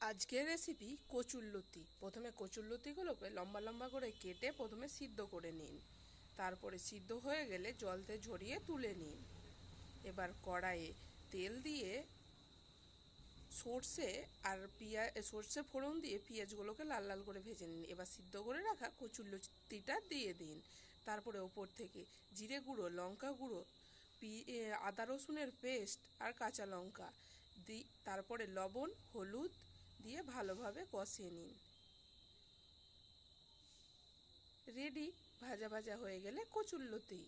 আজকের রেসিপি কচুরলতি। প্রথমে কচুরলতিগুলোকে লম্বা লম্বা করে কেটে প্রথমে সিদ্ধ করে নিন। তারপরে সিদ্ধ হয়ে গেলে জলতে ঝরিয়ে তুলে নিন। এবার কড়াইয়ে তেল দিয়ে সর্ষে আর সর্ষে ফোড়ন দিয়ে পেঁয়াজগুলোকে লাল লাল করে ভেজে নিন। এবার সিদ্ধ করে রাখা কচুরলতিটা দিয়ে দিন। তারপরে ওপর থেকে জিরে গুঁড়ো, লঙ্কা গুঁড়ো, আদা রসুনের পেস্ট আর কাঁচা লঙ্কা তারপরে লবণ, হলুদ দিয়ে ভালোভাবে কষিয়ে নিন। রেডি। ভাজা ভাজা হয়ে গেলে কচুরলতি।